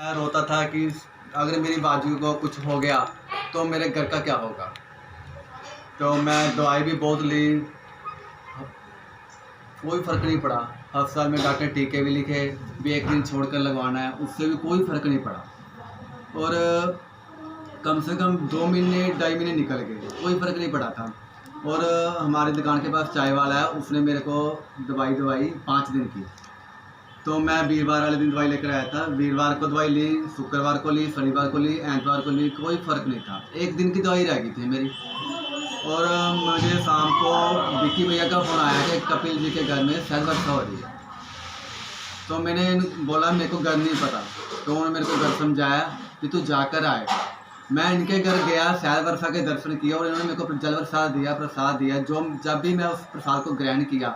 मैं रोता था कि अगर मेरी बाजू को कुछ हो गया तो मेरे घर का क्या होगा। तो मैं दवाई भी बहुत ली, कोई फ़र्क नहीं पड़ा। अस्पताल में डॉक्टर टीके भी लिखे, भी एक दिन छोड़कर लगवाना है, उससे भी कोई फ़र्क नहीं पड़ा। और कम से कम 2 महीने 2.5 महीने निकल गए, कोई फ़र्क नहीं पड़ा था। और हमारी दुकान के पास चाय वाला है, उसने मेरे को दवाई 5 दिन की। तो मैं वीरवार वाले दिन दवाई लेकर आया था। वीरवार को दवाई ली, शुक्रवार को ली, शनिवार को ली, एतवार को ली, कोई फ़र्क नहीं था। एक दिन की दवाई रह गई थी मेरी। और मुझे शाम को विक्की भैया का फ़ोन आया कि कपिल जी के घर में शायद वर्षा हो रही है। तो मैंने बोला मेरे को घर नहीं पता। तो उन्होंने मेरे को घर समझाया कि तू जाकर आए। मैं इनके घर गया, शायद वर्षा के दर्शन किए और इन्होंने मेरे को जल प्रसाद दिया। जो जब भी मैं उस प्रसाद को ग्रहण किया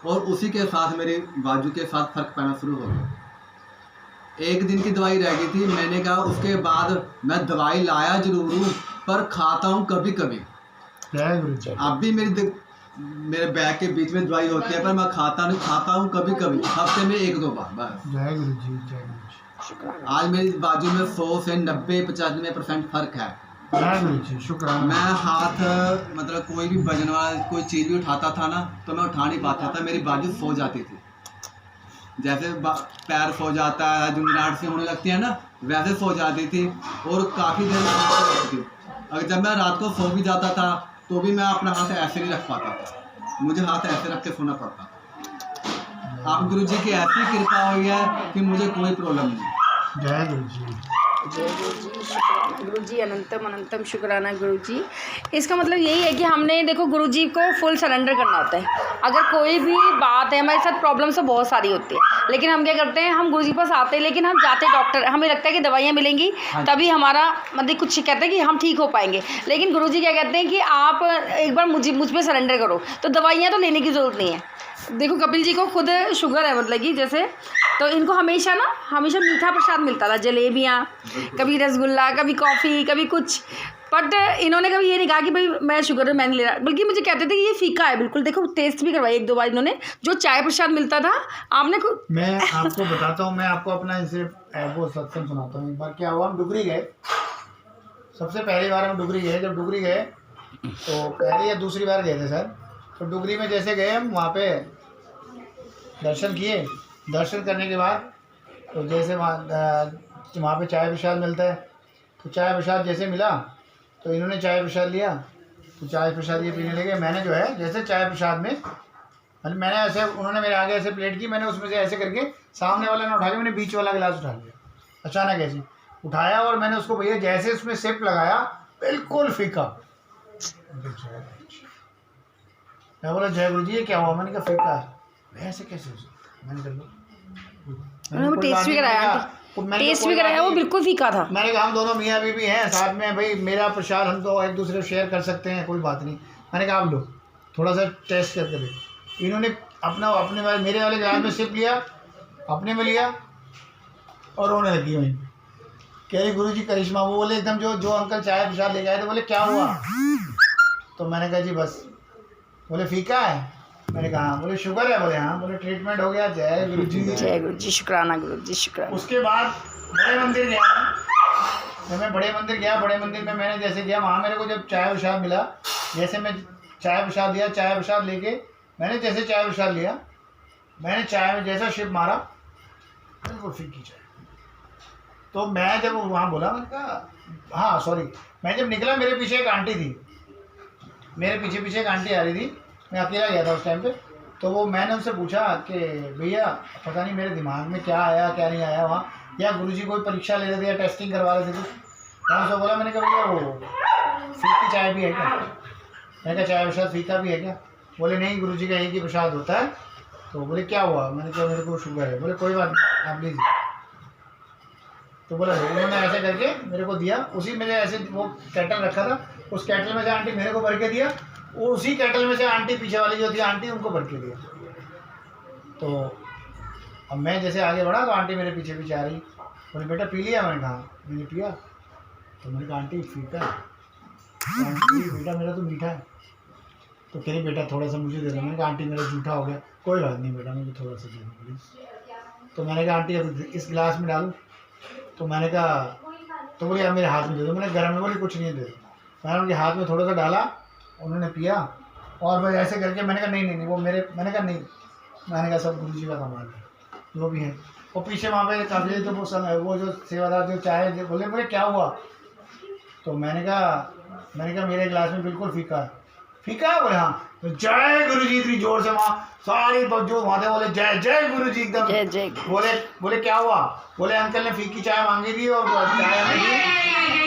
और उसी के साथ मेरे बाजू के साथ फ़र्क पड़ना शुरू हो गया। एक दिन की दवाई रह गई थी। मैंने कहा उसके बाद मैं दवाई लाया ज़रूर हूँ, पर खाता हूँ कभी कभी। अब भी मेरे बैग के बीच में दवाई होती है, पर मैं खाता हूँ कभी कभी, हफ्ते में 1-2 बार बस। जय गुरु जी, जय गुरु जी। आज मेरी बाजू में 100 से 90-95% फ़र्क है। जय गुरु जी, शुक्राना। मैं हाथ मतलब कोई भी वजन वाला कोई चीज़ भी उठाता था ना, तो मैं उठा नहीं पाता था, मेरी बाजू सो जाती थी। जैसे पैर सो जाता है, झुंझुनाहट से होने लगती है ना, वैसे सो जाती थी और काफ़ी देर सो जाती थी। अगर जब मैं रात को सो भी जाता था तो भी मैं अपना हाथ ऐसे नहीं रख पाता था, मुझे हाथ ऐसे रख के सोना पड़ता था। आप गुरु जी की ऐसी कृपा हुई है कि मुझे कोई प्रॉब्लम नहीं। जय गुरु जी, जय गुरु जी, शुक्राना गुरु जी, अनंतम अनंतम शुक्राना गुरु जी। इसका मतलब यही है कि हमने देखो गुरु जी को फुल सरेंडर करना होता है। अगर कोई भी बात है, हमारे साथ प्रॉब्लम्स तो बहुत सारी होती है, लेकिन हम क्या करते हैं, हम गुरु जी के पास आते हैं, लेकिन हम जाते हैं डॉक्टर, हमें लगता है कि दवाइयाँ मिलेंगी तभी हमारा मतलब कुछ कहते हैं कि हम ठीक हो पाएंगे। लेकिन गुरु जी क्या कहते हैं कि आप एक बार मुझ पर सरेंडर करो, तो दवाइयाँ तो लेने की ज़रूरत नहीं है। देखो कपिल जी को खुद शुगर है, मतलब कि जैसे, तो इनको हमेशा मीठा प्रसाद मिलता था, जलेबियाँ, कभी रसगुल्ला, कभी कॉफ़ी, कभी कुछ। बट इन्होंने कभी ये नहीं कहा कि भाई मैं शुगर मैं नहीं ले रहा, बल्कि मुझे कहते थे कि ये फीका है बिल्कुल। देखो टेस्ट भी करवाई 1-2 बार इन्होंने, जो चाय प्रसाद मिलता था आपने मैं आपको बताता हूँ, मैं आपको अपना इसे वो सत्संग सुनाता हूँ। एक बार क्या हुआ, हम डुगरी गए। सबसे पहली बार हम डुगरी गए। जब डुगरी गए तो पहली या दूसरी बार गए थे सर। तो डुगरी में जैसे गए हम, वहाँ पे दर्शन किए। दर्शन करने के बाद तो जैसे वहाँ पे चाय प्रसाद मिलता है, तो चाय प्रसाद जैसे मिला तो इन्होंने चाय प्रसाद लिया, तो चाय प्रसाद ये पीने लगे। मैंने जो है जैसे चाय प्रसाद में मतलब मैंने ऐसे, उन्होंने मेरे आगे ऐसे प्लेट की, मैंने उसमें से ऐसे करके सामने वाला ने उठा के मैंने बीच वाला गिलास उठा लिया, अचानक ऐसे उठाया और मैंने उसको भैया जैसे उसमें सिप लगाया, बिल्कुल फीका। मैं बोला जय गुरु जी ये क्या हुआ? मैंने कहा फीका है। ऐसे कैसे हो सकता? मैंने कहा टेस्ट भी कराया, टेस्ट भी कराया, वो बिल्कुल फीका था। मैंने कहा हम दोनों मियाँ बीवी हैं साथ में, भाई मेरा प्रसाद हम तो एक दूसरे को शेयर कर सकते हैं, कोई बात नहीं। मैंने कहा आप लो थोड़ा सा टेस्ट करके दे। इन्होंने अपने वाले मेरे वाले गिलास में सिप लिया, अपने में लिया और रोने लगी वहीं। कह रही गुरु जी करिश्मा। वो बोले एकदम जो अंकल चाय प्रसाद लेके आए थे, बोले क्या हुआ? तो मैंने कहा जी बस। बोले फीका है? मैंने कहा हाँ। बोले शुगर है? बोले हाँ। बोले ट्रीटमेंट हो गया। जय गुरु जी, जय गुरु जी, शुक्राना गुरु जी, शुक्राना। उसके बाद बड़े मंदिर गया मैं बड़े मंदिर गया। बड़े मंदिर में मैंने जैसे गया, वहाँ मेरे को जब चाय प्रसाद मिला, जैसे मैं चाय प्रसाद लिया, चाय प्रसाद लेके मैंने जैसे चाय प्रसाद लिया, मैंने चाय में जैसा शिप मारा, बिल्कुल फीकी चाय। तो मैं जब वहाँ बोला, मैंने कहा हाँ सॉरी, मैं जब निकला मेरे पीछे एक आंटी थी, मेरे पीछे एक आंटी आ रही थी। मैं अकेला गया था उस टाइम पे। तो वो मैंने उनसे पूछा कि भैया पता नहीं मेरे दिमाग में क्या आया क्या नहीं आया वहाँ, या गुरुजी कोई परीक्षा ले रहे थे या टेस्टिंग करवा रहे थे कुछ। मैंने उनसे बोला, मैंने कहा भैया वो फीकी चाय भी है क्या? मैंने कहा चाय प्रसाद फीका भी है क्या? बोले नहीं गुरुजी का एक ही प्रसाद होता है। तो बोले क्या हुआ? मैंने कहा मेरे को शुगर है। बोले कोई बात नहीं आप लीजिए। तो बोला उन्होंने ऐसे करके मेरे को दिया। उसी में ऐसे वो कैटल रखा था, उस कैटल में से आंटी मेरे को भर के दिया, उसी कैटल में से आंटी पीछे वाली जो थी आंटी, उनको भर के दिया। तो अब मैं जैसे आगे बढ़ा तो आंटी मेरे पीछे पीछे आ रही। बोले बेटा पी लिया? मैंने कहा मैंने पिया। तो मैंने कहा आंटी फीका है? बेटा मेरा तो मीठा है। तो कह रही बेटा थोड़ा सा मुझे दे दो। मैंने कहा आंटी मेरा जूठा हो गया। कोई बात नहीं बेटा मुझे थोड़ा सा दे दो प्लीज़। तो मैंने कहा आंटी अब इस गिलास में डालूँ? तो मैंने कहा, तो बोले यार मेरे हाथ में दे दो। मैंने गर्म में बोली कुछ नहीं दे दो। मैंने उनके हाथ में थोड़ा सा डाला, उन्होंने पिया और बस ऐसे करके मैंने कहा नहीं वो मेरे, मैंने कहा नहीं, मैंने कहा सब गुरु जी का कमाल है जो भी है। और पीछे वहाँ पे काफ़ी तो वो जो सेवादार जो चाय बोले क्या हुआ, तो मैंने कहा मेरे गिलास में बिल्कुल फीका है। फीका है? बोले हाँ। तो जय गुरु जी इतनी जोर से वहाँ सारी जो वहाँ थे बोले जय जय गुरु जी एकदम। जय जय। बोले क्या हुआ? बोले अंकल ने फीकी चाय मांगी थी और चाय हमें दी